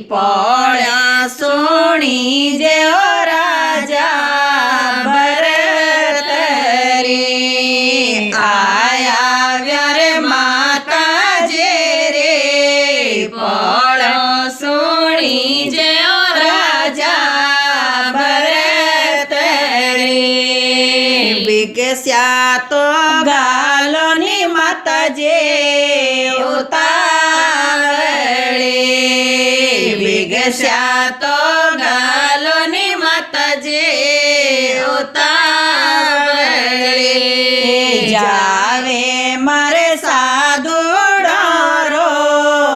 પળ્યા સોણી જેવો રાજા ભરત રે આયા વ્યારે માતાજી રે પળ્યો સોણી જેવો રાજા ભરત રે વિકસ્યા તો ગાલોની માતાજી ઉતાવળે વિકસ્યા તો ગાલોની માતાજી ઉતાવળે જા